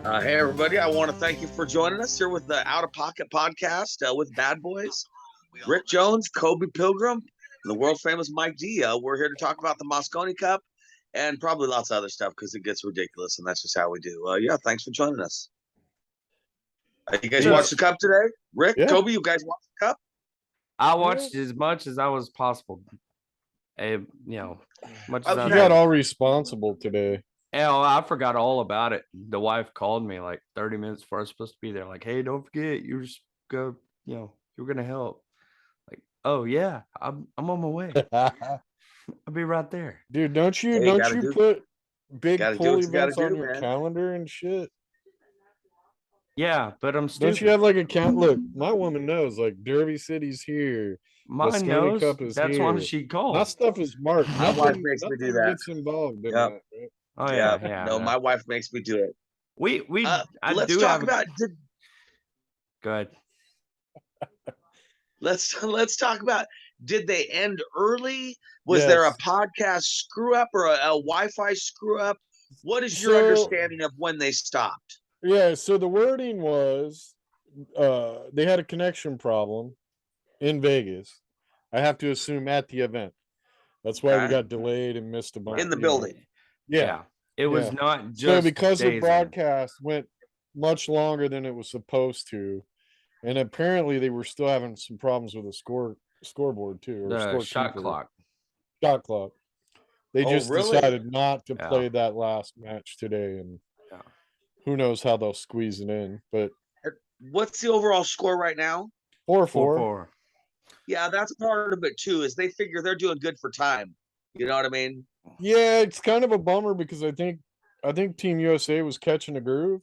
Hey, everybody. I want to thank you for joining us here with the Out of Pocket podcast with BadBoys. Ric Jones, Koby Pilgrim, and the world famous Mike D. We're here to talk about the Mosconi Cup and probably lots of other stuff because it gets ridiculous, and that's just how we do. Yeah, thanks for joining us. You guys watched the Cup today? Rick, Yeah. Koby, you guys watched the Cup? I watched as much as I was possible. Much as You got all responsible today. Hell, I forgot all about it. The wife called me like 30 minutes before I was supposed to be there. Like, hey, don't forget, you're just go. You're gonna help. Like, oh yeah, I'm on my way. I'll be right there, dude. Don't you put big pool events on your calendar and shit? Yeah, but I'm stupid. Don't you have like a count? Look, my woman knows. Like Derby City's here. Mine knows. Cup is That's here. why she called. My stuff is marked. My wife makes me do that. Gets involved in that, right? Oh yeah. No, my wife makes me do it. Let's talk about. Go ahead. Let's talk about. Did they end early? Was there a podcast screw up or a Wi-Fi screw up? What is your understanding of when they stopped? Yeah, so the wording was they had a connection problem in Vegas. I have to assume at the event. That's why we got delayed and missed a bunch. In the building. Yeah. It was not just so because the broadcast went much longer than it was supposed to, and apparently they were still having some problems with the scoreboard too, or the shot clock. Shot clock. They just decided not to play that last match today, and who knows how they'll squeeze it in. But what's the overall score right now? 4-4. Yeah, that's part of it too. Is they figure they're doing good for time. You know what I mean? Yeah, it's kind of a bummer because I think Team USA was catching a groove.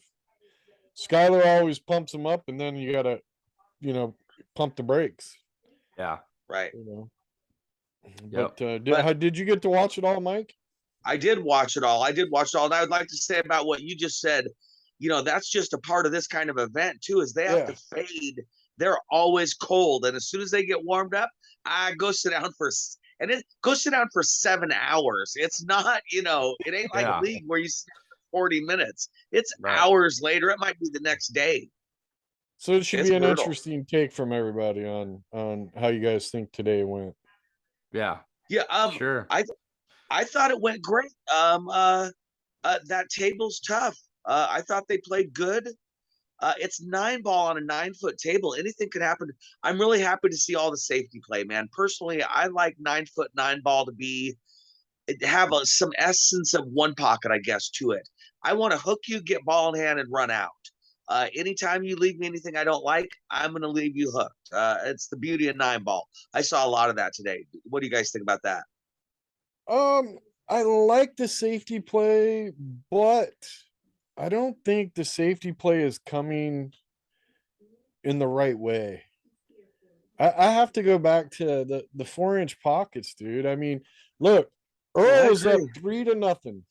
Skyler always pumps them up, and then you gotta, pump the brakes. Yeah, right. But did you get to watch it all, Mike? I did watch it all. And I would like to say about what you just said. That's just a part of this kind of event too. Is they have to fade. They're always cold, and as soon as they get warmed up, I go sit down for 7 hours. It's not, it ain't like league where you sit for 40 minutes. It's hours later. It might be the next day. So it should be an interesting take from everybody on how you guys think today went. Yeah. Yeah. Sure. I thought it went great. That table's tough. I thought they played good. It's 9-ball on a 9-foot table. Anything could happen. I'm really happy to see all the safety play, man. Personally, I like 9-foot 9-ball to have some essence of one pocket, I guess, to it. I want to hook you, get ball in hand, and run out. Anytime you leave me anything I don't like, I'm going to leave you hooked. It's the beauty of 9-ball. I saw a lot of that today. What do you guys think about that? I like the safety play, but I don't think the safety play is coming in the right way. I have to go back to the 4-inch pockets, dude. I mean, look, Earl was up 3-0.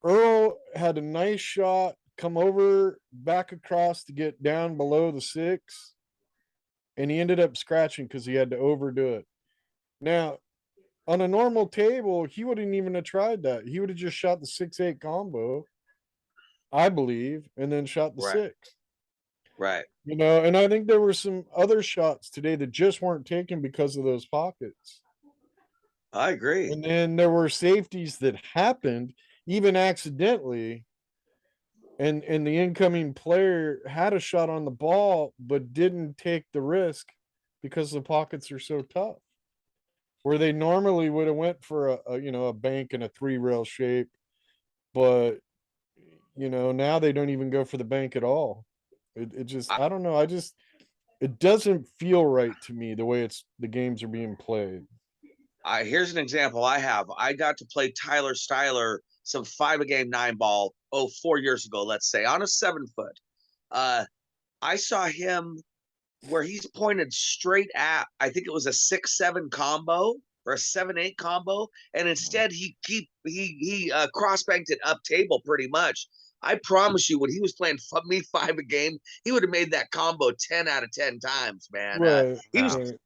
Earl had a nice shot, come over back across to get down below the 6, and he ended up scratching because he had to overdo it. Now, on a normal table, he wouldn't even have tried that. He would have just shot the 6-8 combo, I believe, and then shot the 6. Right. And I think there were some other shots today that just weren't taken because of those pockets. I agree. And then there were safeties that happened, even accidentally, and the incoming player had a shot on the ball, but didn't take the risk because the pockets are so tough. Where they normally would have went for a bank in a 3-rail shape, but now they don't even go for the bank at all. It just I don't know. It doesn't feel right to me the way the games are being played. Here's an example I have. I got to play Tyler Styler some 5-a-game 9-ball 4 years ago, let's say, on a 7-foot. I saw him where he's pointed straight at, I think it was a 6-7 combo or a 7-8 combo, and instead he cross-banked it up table pretty much. I promise you, when he was playing me 5 a game, he would have made that combo 10 out of 10 times, man. Right,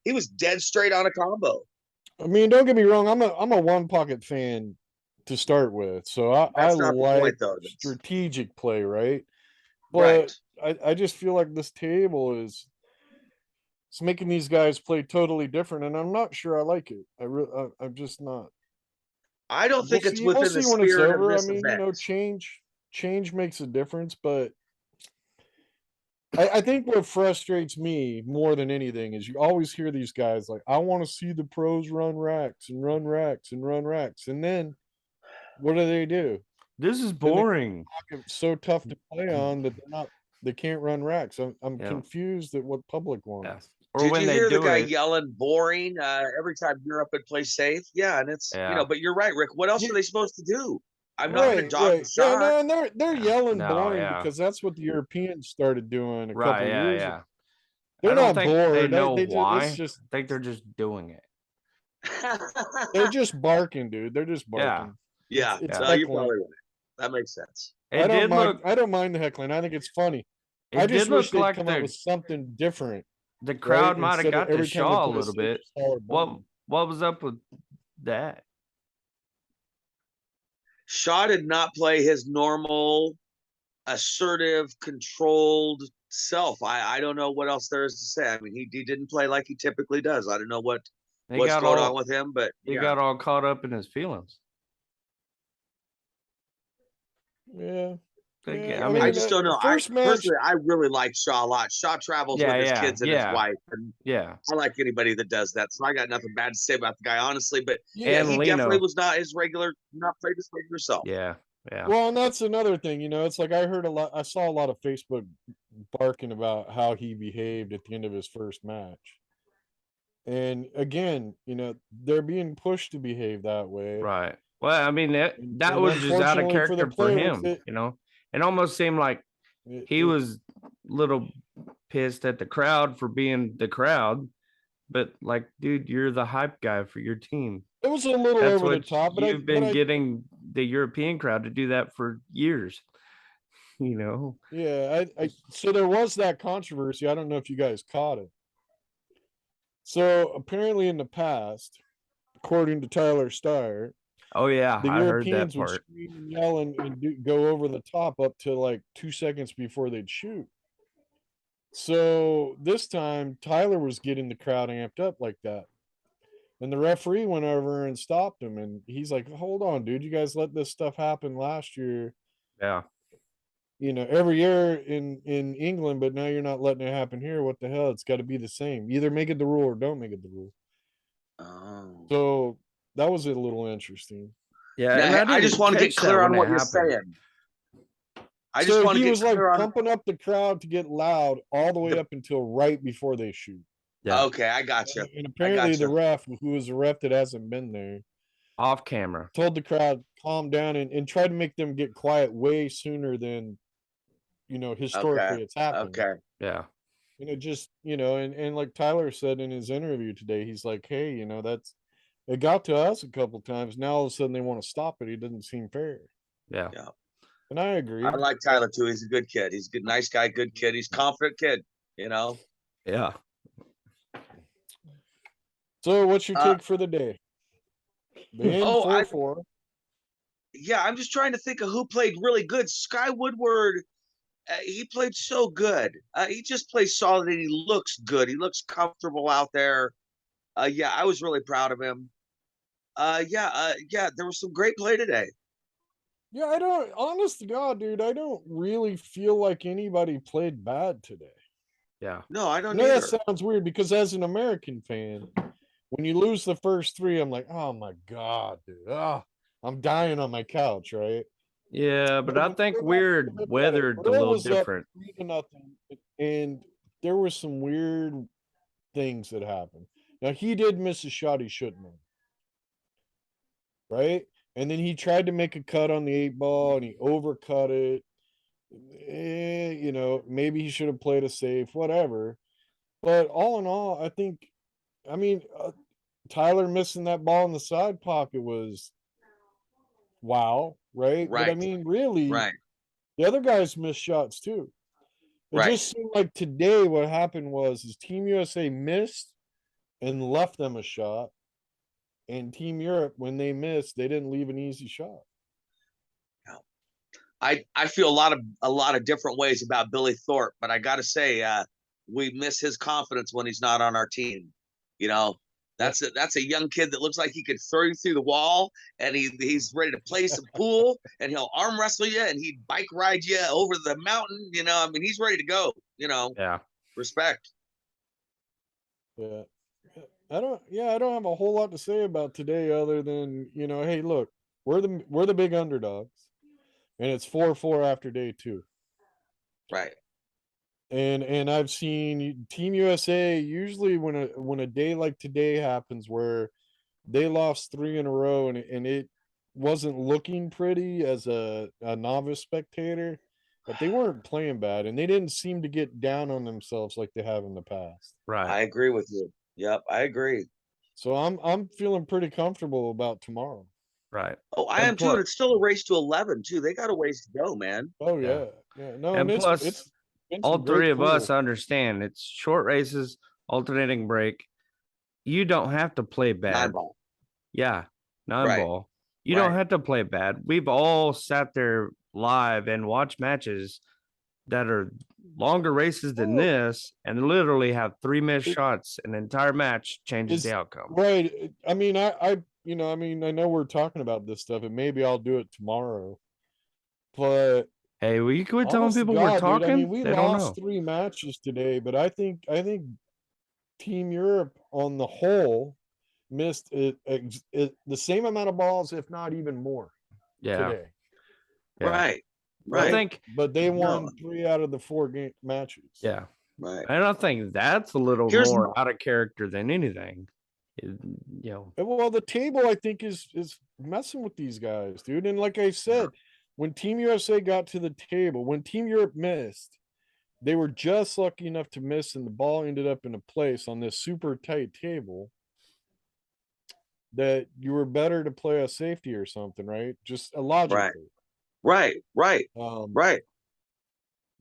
he was dead straight on a combo. I mean, don't get me wrong. I'm a one pocket fan to start with, so I like strategic play, right? But I just feel like this table is it's making these guys play totally different, and I'm not sure I like it. I'm just not. I don't think it's We'll within the see when it's spirit of over. I this mean, event. change makes a difference, but I think what frustrates me more than anything is you always hear these guys like, I want to see the pros run racks and run racks and run racks. And then what do? This is Then they boring. it's so tough to play on that they can't run racks. I'm Yeah. confused at what public Yeah. wants. Or Did when you they hear the do guy it, yelling boring every time Europe would play safe? Yeah, and it's yeah. but you're right, Rick. What else Yeah, are they supposed to do? I'm not gonna dodge the Yeah, shot. no, and they're yelling No, boring yeah. because that's what the Europeans started doing a Right, couple yeah, years ago. yeah. They're I don't not think they bored. know They just why. it's just I think they're just doing it. they're just barking, dude. They're just Yeah. barking. Yeah, It's no, you're heckling. probably right. That makes sense. It did look I don't mind the heckling. I think it's funny. I it just did wish look they'd like come up with something different, the right? crowd might have Instead of got to every time they Shaw a play little safe, bit. just holler What boring. what was up with that? Shaw did not play his normal, assertive, controlled self. I don't know what else there is to say. I mean, he didn't play like he typically does. I don't know He what's got going on all with him, but he yeah. got all caught up in his feelings. Yeah. Like, Yeah. I I mean, I mean, just don't know. I first match. personally, I really like Shaw a lot. Shaw travels with his kids and his wife, and yeah. I like anybody that does that. So I got nothing bad to say about the guy, honestly. But Yeah. And he Lino. definitely was not his regular, not played his regular self. Yeah. Yeah. Well, and that's another thing, it's like I saw a lot of Facebook barking about how he behaved at the end of his first match. And again, they're being pushed to behave that way. Right. Well, I mean that And was just out of unfortunately for the character for players, him, It almost seemed like he it was a little pissed at the crowd for being the crowd, but like, dude, you're the hype guy for your team. was a little That's over the what top, you've been getting the European crowd to do that for years. Yeah, so there was that controversy. I don't know if you guys caught it. So apparently in the past, according to Tyler Starr, Oh yeah, the I heard that Europeans would part. scream and yell and go over the top up to like 2 seconds before they'd shoot. So this time Tyler was getting the crowd amped up like that. And the referee went over and stopped him. And he's like, hold on, dude. You guys let this stuff happen last year. Yeah. Every year in England, but now you're not letting it happen here. What the hell? It's got to be the same. Either make it the rule or don't make it the rule. Oh. So that was a little interesting. Yeah, now, and I just want to get clear on what you're saying. I just want to get clear on. Pumping up the crowd to get loud all the way up until right before they shoot. Yeah. Okay, I got you. And apparently the ref, who was a ref that hasn't been there, off camera, told the crowd calm down and tried to make them get quiet way sooner than historically it's happened. Okay. Yeah. And it just, and like Tyler said in his interview today, he's like, hey, it got to us a couple times. Now all of a sudden they want to stop it. It doesn't seem fair. Yeah. And I agree. I like Tyler too. He's a good kid. He's a good, nice guy, good kid. He's a confident kid, Yeah. So what's your take for the day? They end 4-4. Yeah, I'm just trying to think of who played really good. Sky Woodward, he played so good. He just plays solid and he looks good. He looks comfortable out there. Yeah, I was really proud of him. Yeah, there was some great play today. Yeah, honest to God, dude, I don't really feel like anybody played bad today. Yeah. No, I don't either. That sounds weird because as an American fan, when you lose the first 3, I'm like, oh my God, dude. I'm dying on my couch, right? Yeah, but I think we're weathered a little different. 3-0, and there were some weird things that happened. Now he did miss a shot he shouldn't have. Right? And then he tried to make a cut on the 8 ball and he overcut it. Maybe he should have played a safe, whatever. But all in all, Tyler missing that ball in the side pocket was wow, right? But I mean, really, the other guys missed shots too. It just seemed like today what happened was Team USA missed and left them a shot. And Team Europe, when they missed, they didn't leave an easy shot. I feel a lot of different ways about Billy Thorpe, but I got to say, we miss his confidence when he's not on our team. You know, Yeah. that's a young kid that looks like he could throw you through the wall, and he's ready to play some pool, and he'll arm wrestle you, and he'd bike ride you over the mountain. You know, I mean, he's ready to go. You know, Yeah. respect. Yeah. I don't have a whole lot to say about today other than, hey, look, we're the big underdogs. And it's 4-4 after day 2. Right. And I've seen Team USA usually when a day like today happens where they lost 3 in a row and it wasn't looking pretty as a novice spectator, but they weren't playing bad and they didn't seem to get down on themselves like they have in the past. Right. I agree with you. Yep, I agree. So I'm feeling pretty comfortable about tomorrow. Right. Oh, I And am too, and it's still a race to 11 too. They got a ways to go, man. Oh Yeah. yeah. No, And it's plus, been all some great three of us pool. understand it's short races, alternating break. You don't have to play 9 bad. ball. Yeah, 9 Right. ball. You don't Right. have to play bad. We've all sat there live and watched matches that are longer races than Oh. this and literally have 3 missed It- shots. An entire match changes the outcome. Right. I mean, I know we're talking about this stuff, and maybe I'll do it tomorrow. But Hey, will you quit telling honest to people we're God, dude, I mean, talking? we They don't lost know. 3 matches today, but I think Team Europe on the whole missed the same amount of balls, if not even more, Yeah. today. Yeah. Right. I Right. think, But they No. won 3 out of the 4 game matches. yeah. Right. And I think that's a little Here's more out of character than anything. Well, the table I think is messing with these guys, dude. And like I said, when Team USA got to the table, when Team Europe missed, they were just lucky enough to miss, and the ball ended up in a place on this super tight table that you were better to play a safety or something, right? Just logically. Right. Right. Um, Right.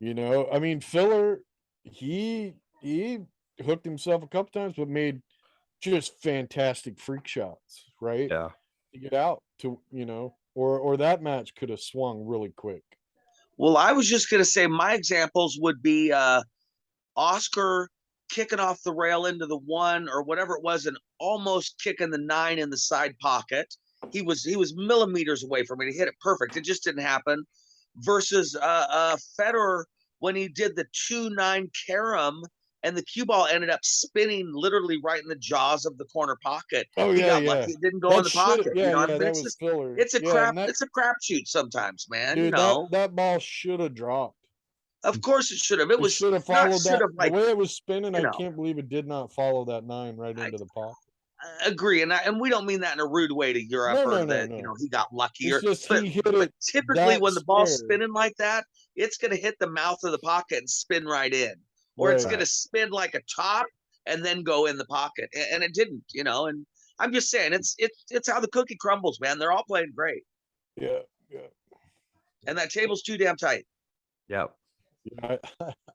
I mean, Filler, he hooked himself a couple times, but made just fantastic freak shots, right? Yeah. To get out to, or that match could have swung really quick. Well, I was just gonna say my examples would be Oscar kicking off the rail into the 1 or whatever it was and almost kicking the 9 in the side pocket. He was millimeters away from it. He hit it perfect. It just didn't happen. Versus Federer when he did the 2-9 carom and the cue ball ended up spinning literally right in the jaws of the corner pocket. Oh He yeah, got lucky. It didn't go in the pocket. Yeah, I mean, that it's was just Filler. it's a Yeah, crapshoot sometimes, man. dude, that ball should have dropped. Of course it should have. It was should have not followed should that. have The like way it was spinning, you I know. can't believe it did not follow that 9 right into the pocket. Agree, and we don't mean that in a rude way to Europe or that he got lucky. It's just but he hit it typically that when the ball's square. spinning like that, it's going to hit the mouth of the pocket and spin right in, or it's Right. going to spin like a top and then go in the pocket, and it didn't. And I'm just saying it's how the cookie crumbles, man. They're all playing great, Yeah. and that table's too damn tight. Yep. Yeah,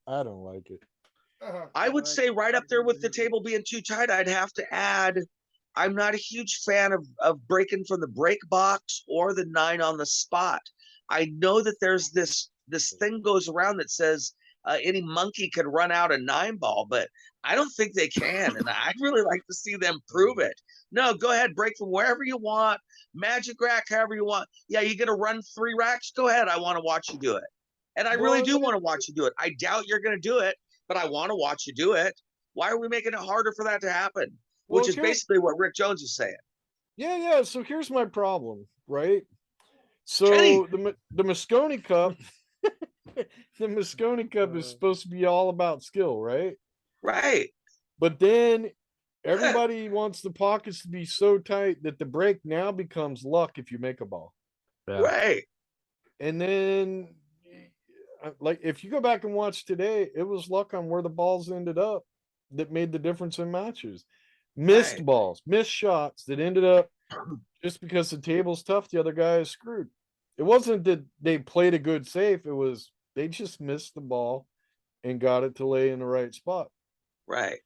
I don't like it. I would say right up there with the table being too tight, I'd have to add, I'm not a huge fan of breaking from the break box or the 9 on the spot. I know that there's this thing goes around that says any monkey can run out a 9 ball, but I don't think they can. And I'd really like to see them prove it. No, go ahead, break from wherever you want, magic rack, however you want. Yeah, you're going to run 3 racks? Go ahead. I want to watch you do it. And I really do want to watch you do it. I doubt you're going to do it, but I want to watch you do it. Why are we making it harder for that to happen? Which is basically what Ric Jones is saying. Yeah. So here's my problem, right? So Kenny. the Mosconi Cup, the Mosconi Cup is supposed to be all about skill, right? Right. But then everybody wants the pockets to be so tight that the break now becomes luck if you make a ball. Yeah. Right. And then, like, if you go back and watch today, it was luck on where the balls ended up that made the difference in matches. Missed balls, missed shots that ended up just because the table's tough, the other guy is screwed. It wasn't that they played a good safe. It was they just missed the ball and got it to lay in the right spot. Right.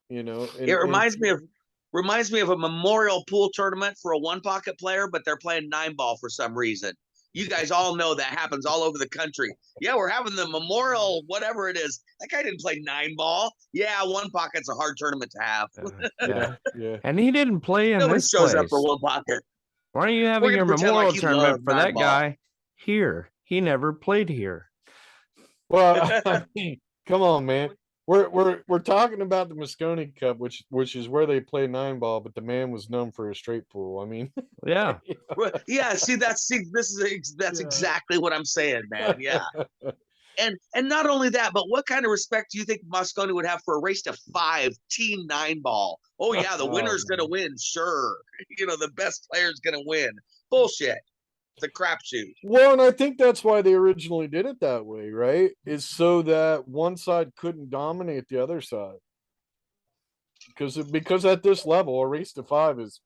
It reminds me of a memorial pool tournament for a 1 pocket player, but they're playing 9 ball for some reason. You guys all know that happens all over the country. Yeah, we're having the memorial, whatever it is. That guy didn't play 9-ball. Yeah, one pocket's a hard tournament to have. Yeah. And he didn't play in Nobody this shows up place. for one pocket. Why are you We're having gonna your pretend like memorial he tournament loved for that 9-ball. guy here? He never played here. Well, I mean, come on, man. We're talking about the Mosconi Cup, which is where they play 9-ball, but the man was known for a straight pool. I mean, Yeah. Yeah, that's exactly what I'm saying, man. Yeah. And not only that, but what kind of respect do you think Mosconi would have for a race to 5 team 9-ball? Oh yeah, the winner's gonna win, sure. The best player's gonna win. Bullshit. It's a crapshoot. Well, and I think that's why they originally did it that way, right? Is so that one side couldn't dominate the other side. Because at this level, a race to 5 is.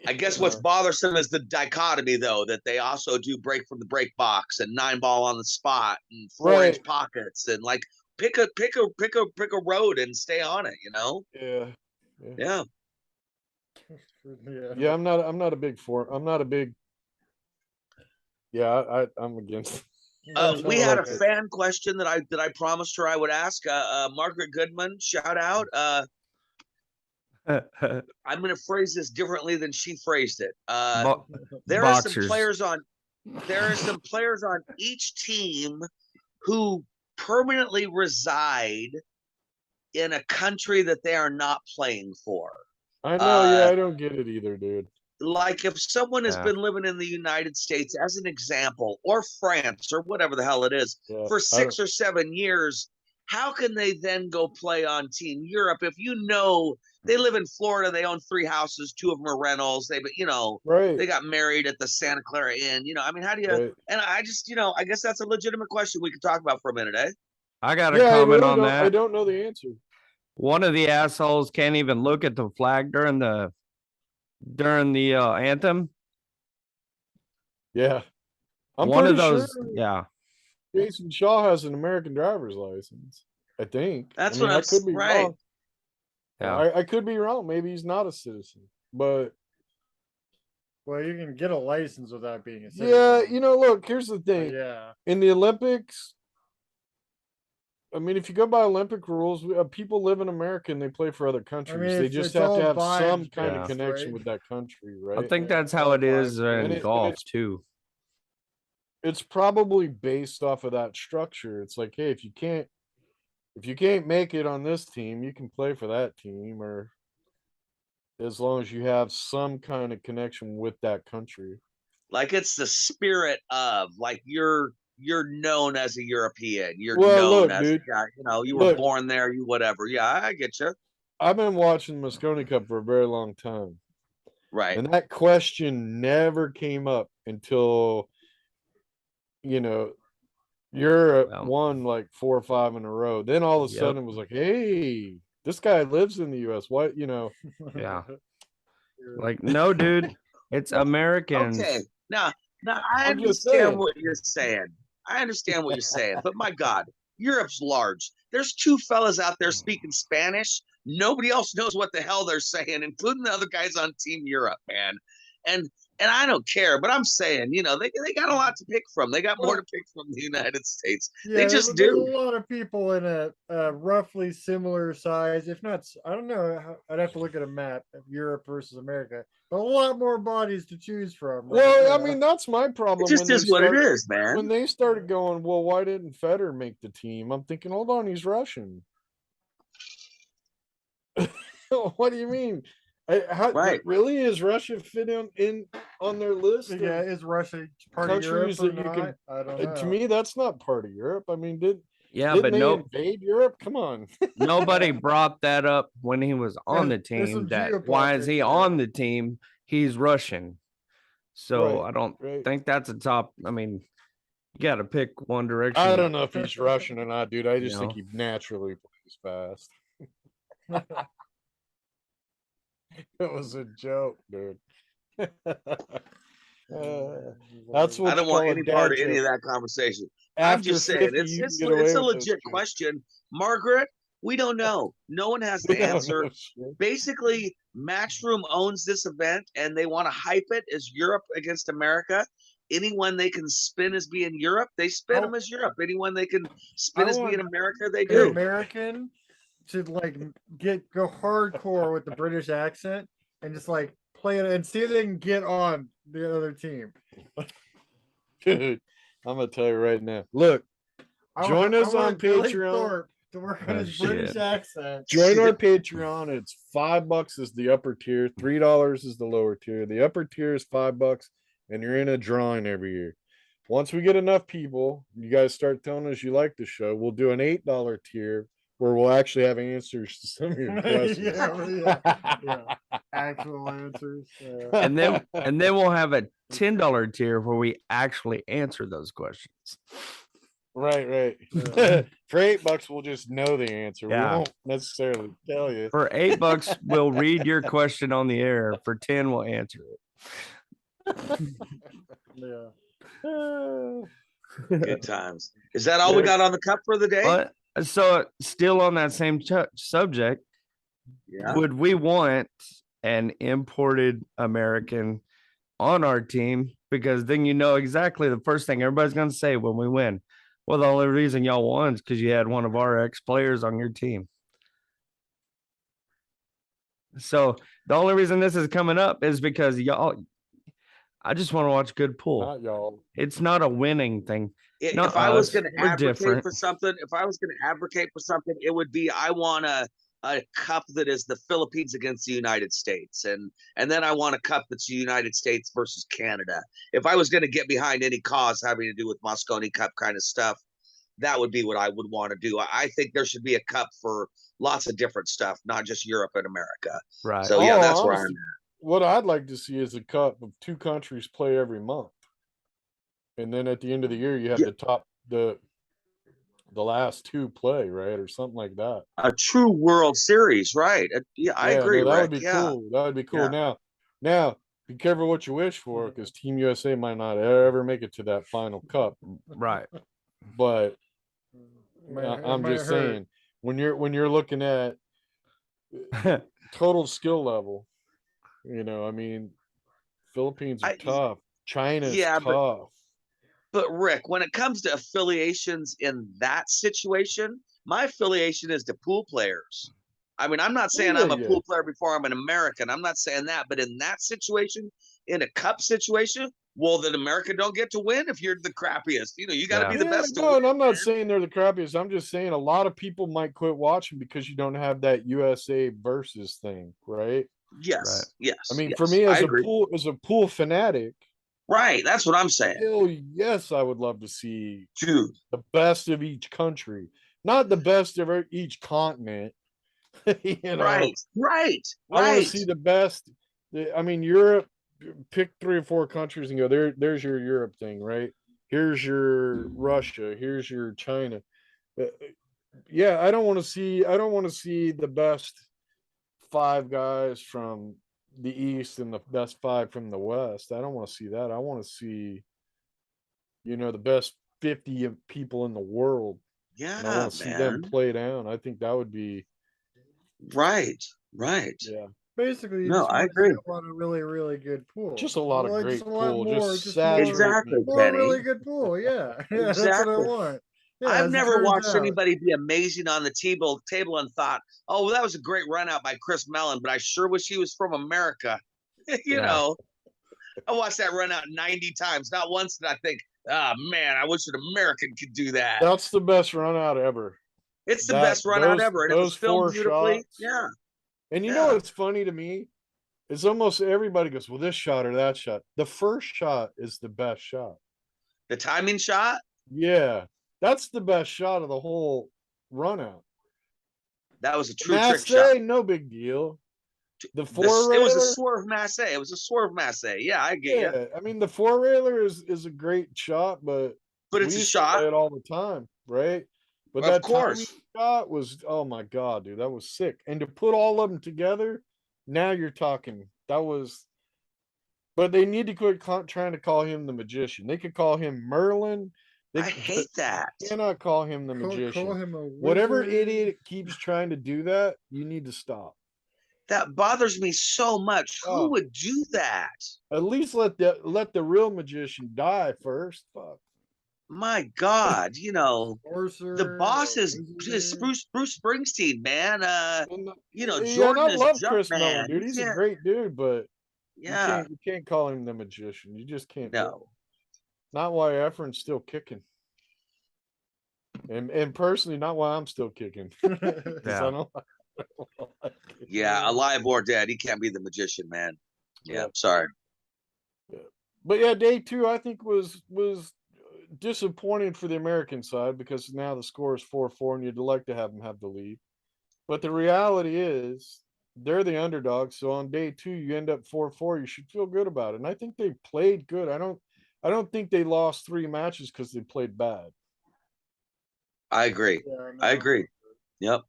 I guess what's bothersome is the dichotomy, though, that they also do break from the break box and 9-ball on the spot and 4-inch pockets and like pick a road and stay on it. Yeah. Yeah. I'm not a big Yeah, I'm against. We had a fan question that I promised her I would ask. Margaret Goodman, shout out. I'm going to phrase this differently than she phrased it. There are some players on each team who permanently reside in a country that they are not playing for. I know, I don't get it either, dude. Like if someone has been living in the United States, as an example, or France, or whatever the hell it is, for 6 or 7 years, how can they then go play on Team Europe if they live in Florida, they own 3 houses, 2 of them are rentals, they got married at the Santa Clara Inn, I mean, how do you, and I just, I guess that's a legitimate question we could talk about for a minute, eh? I got a comment on that. I don't know the answer. One of the assholes can't even look at the flag during the anthem. Yeah. I'm one of pretty those, sure yeah. Jason Shaw has an American driver's license, I think. That's what I could be right. wrong. Yeah. I could be wrong. Maybe he's not a citizen, but well, you can get a license without being a citizen. Yeah, look, here's the thing. In the Olympics, I mean, if you go by Olympic rules, people live in America and they play for other countries. They just have to have some kind of connection with that country, right? I think that's how it is in golf too. It's probably based off of that structure. It's like, hey, if you can't make it on this team, you can play for that team, or as long as you have some kind of connection with that country. Like it's the spirit of like you're known as a European. You're known as a guy, you were born there, you whatever. Yeah, I get you. I've been watching the Mosconi Cup for a very long time. Right. And that question never came up until Europe won like 4 or 5 in a row. Then all of a sudden it was like, hey, this guy lives in the US. What, Yeah. Like, no, dude, it's Americans. Okay. Now I understand what you're saying. But my God, Europe's large. There's 2 fellas out there speaking Spanish. Nobody else knows what the hell they're saying, including the other guys on Team Europe, man. And I don't care, but I'm saying, they got a lot to pick from. They got more to pick from the United States. They just do. There's a lot of people in a roughly similar size, if not, I don't know. I'd have to look at a map of Europe versus America, but a lot more bodies to choose from. Right? Well, I mean, that's my problem. It just is what it is, man. When they started going, well, why didn't Federer make the team? I'm thinking, hold on, he's Russian. What do you mean? Really, is Russia fit in on their list? Yeah, is Russia part of Europe or not? I don't know. To me, that's not part of Europe. I mean, didn't they invade Europe? Come on. Nobody brought that up when he was on the team. Why is he on the team? He's Russian. So I don't think that's a top. I mean, you got to pick one direction. I don't know if he's Russian or not, dude. I just think he naturally plays fast. It was a joke, dude. That's what I don't want any part of any of that conversation. I'm just saying it's a legit question. Margaret, We don't know. No one has We the don't answer. know shit. Basically, Matchroom owns this event and they want to hype it as Europe against America. Anyone they can spin as being Europe, they spin them as Europe. Anyone they can spin I as being want America, they the do. American to like go hardcore with the British accent and just like play it and see if they can get on the other team. Dude, I'm gonna tell you right now. Look, I join want- I us on want Billy Patreon. Thorpe to work on Oh, his British shit. accent. Join our Patreon. It's $5 is the upper tier, $3 is the lower tier. The upper tier is $5, and you're in a drawing every year. Once we get enough people, you guys start telling us you like the show. We'll do an $8 tier where we'll actually have answers to some of your questions. yeah. Actual answers. And then we'll have a $10 tier where we actually answer those questions. Right. Yeah. For $8, we'll just know the answer. Yeah. We won't necessarily tell you. For $8, we'll read your question on the air. For 10, we'll answer it. Yeah. Good times. Is that all we got on the cup for the day? But so still on that same subject, Yeah. would we want an imported American on our team? Because then you know exactly the first thing everybody's going to say when we win. Well, the only reason y'all won is because you had one of our ex-players on your team. So the only reason this is coming up is because y'all, I just want to watch good pool. Not y'all. It's not a winning thing. Not If I was us. going to We're advocate different. for something, it would be I want a cup that is the Philippines against the United States, and then I want a cup that's the United States versus Canada. If I was going to get behind any cause having to do with Mosconi Cup kind of stuff, that would be what I would want to do. I think there should be a cup for lots of different stuff, not just Europe and America. Right. So yeah, that's where I'm honestly, at. what I'd like to see is a cup of 2 countries play every month. And then at the end of the year, you have the last 2 play, right? Or something like that. A true World Series, right? I agree, no, that Rick. would be cool. That would be cool. Yeah. Now, be careful what you wish for, because Team USA might not ever make it to that final cup. Right. But I'm might just hurt. saying, when you're looking at total skill level, I mean, Philippines are tough. China's tough. But Rick, when it comes to affiliations in that situation, my affiliation is to pool players. I mean, I'm not saying I'm a pool player before I'm an American. I'm not saying that. But in that situation, in a cup situation, well, then America don't get to win if you're the crappiest. You got to be the best. No, and I'm not saying they're the crappiest. I'm just saying a lot of people might quit watching because you don't have that USA versus thing, right? Yes. Right. Yes. I mean, yes, for me I as agree. a pool fanatic, right? That's what I'm saying. hell yes, I would love to see Dude. the best of each country, not the best of each continent. Right. I want to see the best. I mean, Europe. Pick 3 or 4 countries and go there's your Europe thing, right? Here's your Russia, here's your China. Yeah, I don't want to see the best 5 guys from the East and the best 5 from the West. I don't want to see that. I want to see the best 50 people in the world. Yeah, and I want to see them play down. I think that would be right. Yeah. Basically, I agree. A lot of really, really good pool. Just a lot of great pool. Exactly, more Kenny. really good pool. Yeah, Exactly. that's what I want. Yeah, I've never watched anybody be amazing on the table and thought, oh, well, that was a great run out by Chris Mellon, but I sure wish he was from America. I watched that run out 90 times. Not once did I think, man, I wish an American could do that. That's the best run out ever. It's the best run out ever. And it was filmed beautifully. Shots, yeah. And you know what's funny to me? It's almost everybody goes, well, this shot or that shot. The first shot is the best shot. The timing shot? Yeah. That's the best shot of the whole run out. That was a true trick shot. No big deal. The it was a swerve masse. It was a swerve masse. Yeah, I get you. I mean, the 4-railer is a great shot, but it's a shot. Play it all the time, right? But of course, shot was, oh my god, dude, that was sick. And to put all of them together, now you're talking. But they need to quit trying to call him the magician. They could call him Merlin. They I hate that. cannot call him the Call magician. him a Whatever wizard. idiot keeps trying to do that, you need to stop. That bothers me so much. Who Oh. would do that? At least let the real magician die first. Fuck. My God, Sorcerer, the boss is wizard. Bruce Springsteen, man. And, Yeah, and Jordan I is love Chris Jumpman. Mellon, dude. You He's a can't- great dude, but Yeah, you can't call him the magician. You just can't. do it. no. Not why Efren's still kicking. And personally, not why I'm still kicking. 'Cause Yeah. I don't like it. Yeah, alive or dead, he can't be the magician, man. Yeah, Yeah. sorry. But yeah, day 2 I think was disappointing for the American side because now the score is 4-4 and you'd like to have them have the lead. But the reality is they're the underdogs. So on day 2 you end up 4-4. You should feel good about it. And I think they played good. I don't think they lost 3 matches because they played bad. I agree. Yeah, I no. agree. Yep.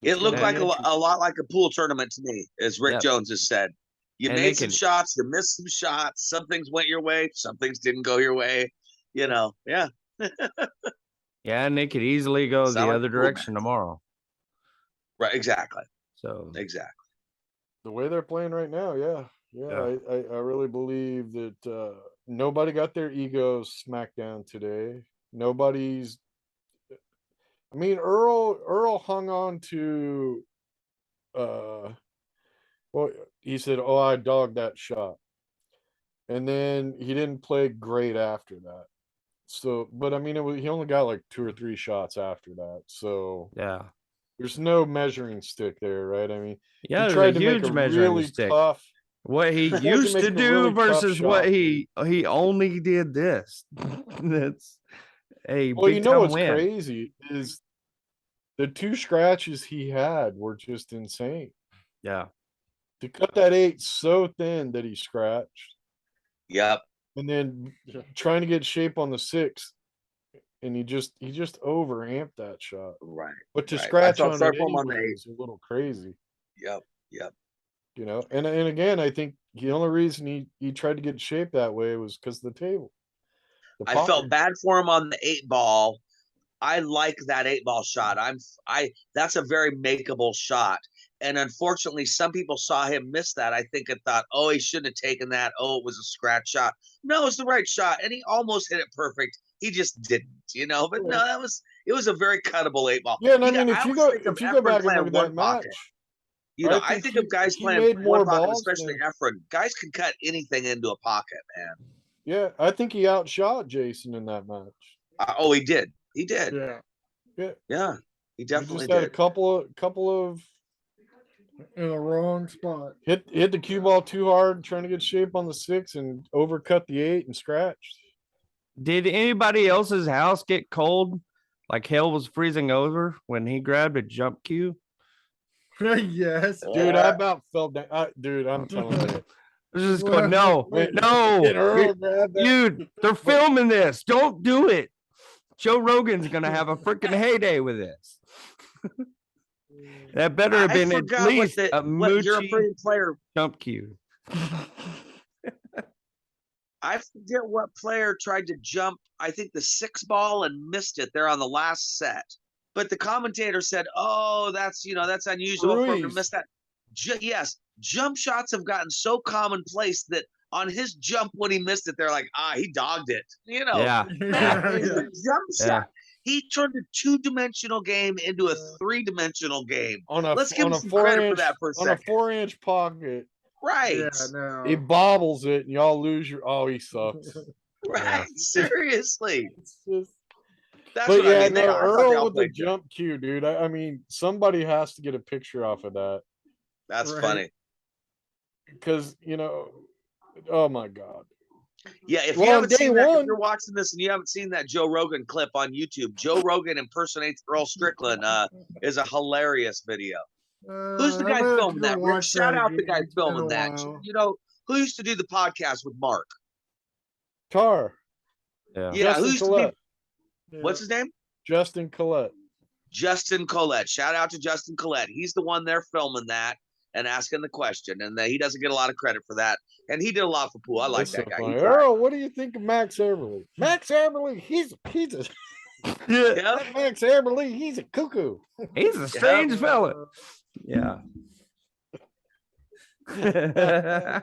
It It's looked gonna like be a interesting. lot like a pool tournament to me, as Ric Yep. Jones has said. You And they made some can- shots, you missed some shots. Some things went your way, some things didn't go your way. Yeah. Yeah, and they could easily go Sound the like other a cool direction match. tomorrow. Right, exactly. So Exactly. The way they're playing right now, yeah. I really believe that nobody got their egos smacked down today. Nobody's. I mean, Earl hung on to. Well, he said, "Oh, I dogged that shot," and then he didn't play great after that. So, but I mean, he only got like 2 or 3 shots after that. So yeah. there's no measuring stick there, right? I mean, Yeah, he there's tried a to make huge a measuring really stick. tough. What he tried to used make to a do really tough versus what shot, he only did this. That's a Well, you big know time what's win. crazy is the 2 scratches he had were just insane. Yeah. To cut that 8 so thin that he scratched, Yep. and then trying to get shape on the 6, and he just overamped that shot. Right. But to Right. I scratch felt on sorry it for him on the anyway 8. is a little crazy, Yep. Yep. you know. And again, I think the only reason he tried to get shape that way was because of the table. The I felt pocket. bad for him on the 8 ball. I like that 8 ball shot. That's a very makeable shot. And unfortunately, some people saw him miss that. I think and thought, oh, he shouldn't have taken that. Oh, it was a scratch shot. No, it's the right shot. And he almost hit it perfect. He just didn't, But no, it was a very cuttable 8 ball. Yeah, and I mean, if you always go think of Efren back and playing look at that one pocket. match, I think of guys he playing made more one pocket, balls especially than- Efren. Guys can cut anything into a pocket, man. Yeah, I think he outshot Jason in that match. Oh, he did. He did. Yeah, Yeah, he He definitely just had a did. couple of in the wrong spot. hit the cue ball too hard, trying to get shape on the 6 and overcut the 8 and scratched. Did anybody else's house get cold? Like hell was freezing over when he grabbed a jump cue? Yes. Dude, I about fell down. Dude, I'm telling you. I was just going, no, Wait, no, Get Earl grabbed that. dude, they're filming this. Don't do it. Joe Rogan's gonna have a freaking heyday with this. That better have been at forgot least a what Moochie European player. jump cue. I forget what player tried to jump. I think the 6 ball and missed it there on the last set. But the commentator said, "Oh, that's unusual for him to Ruiz. miss that." Yes, jump shots have gotten so commonplace that on his jump when he missed it, they're like, he dogged it. Yeah. Man, Yeah. jump shot. Yeah. He turned a 2-dimensional game into a 3-dimensional game. Let's give him some credit for that for a on a second. 4-inch pocket. Right. Yeah, no. He bobbles it and y'all lose your. Oh, he sucks. Right. Seriously. It's just. That's But what yeah, I mean. no, I thought they Earl all with the played good. jump cue, dude. I mean, somebody has to get a picture off of that That's Right. funny. because oh my god. Yeah, if Well, you on haven't day seen that, if one- you're watching this and you haven't seen that Joe Rogan clip on YouTube, Joe Rogan impersonates Earl Strickland is a hilarious video. Who's the guy filming that? Rick, shout out the guy filming that. Who used to do the podcast with Mark? Tar. Yeah. Yeah, Justin who used to Collette. be, what's his name? Justin Collette. Justin Collette. Shout out to Justin Collette. He's the one there filming that. and asking the question, and he doesn't get a lot of credit for that. And he did a lot for Pooh. I like That's that so guy. funny. He tried. Earl, what do you think of Max Eberly? Max Eberly, he's a Yeah. that Max Eberly, he's a cuckoo. He's a strange fella. Yeah. Yeah,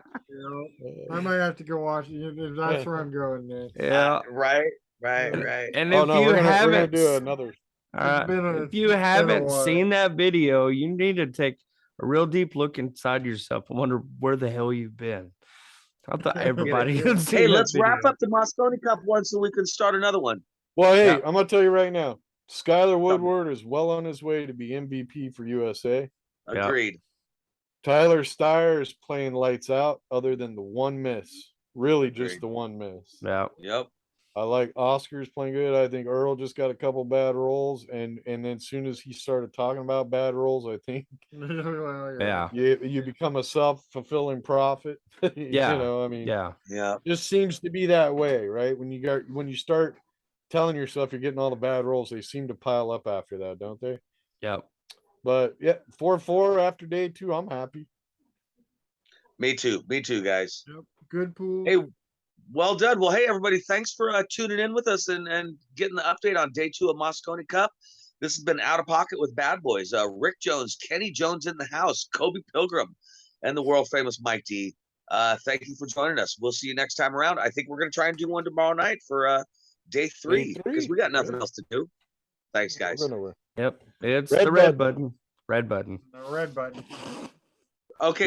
I might have to go watch it. If that's where I'm going then. Yeah. Right. And Oh if no, you we're gonna haven't do another. if you It's been a haven't while. seen that video, you need to take a real deep look inside yourself and wonder where the hell you've been. I thought everybody had seen Hey, that let's wrap video. up the Mosconi Cup one so we can start another one. Well, hey, Yeah. I'm gonna tell you right now, Skylar Woodward is well on his way to be MVP for USA. Yeah. Agreed. Tyler Steyer is playing lights out, other than the one miss. Really, just Agreed. the one miss. Yeah. Yep. I like Oscar's playing good. I think Earl just got a couple bad rolls, and then as soon as he started talking about bad rolls, I think Well, Yeah. you become a self-fulfilling prophet. Yeah. You know, I mean, Yeah. Yeah. just seems to be that way, right? When you start telling yourself you're getting all the bad rolls, they seem to pile up after that, don't they? Yep. But yeah, 4-4 after day 2, I'm happy. Me too, guys. Yep. Good Pool. Hey, well done. Well, hey, everybody, thanks for tuning in with us and getting the update on day 2 of Mosconi Cup. This has been Out of Pocket with Bad Boys. Ric Jones, Kenny Jones in the house, Koby Pilgrim, and the world famous Mike D. Thank you for joining us. We'll see you next time around. I think we're going to try and do one tomorrow night for day 3 because we got nothing else to do. Thanks, guys. Yep. It's Red the red button. button. Red button. The red button. Okay.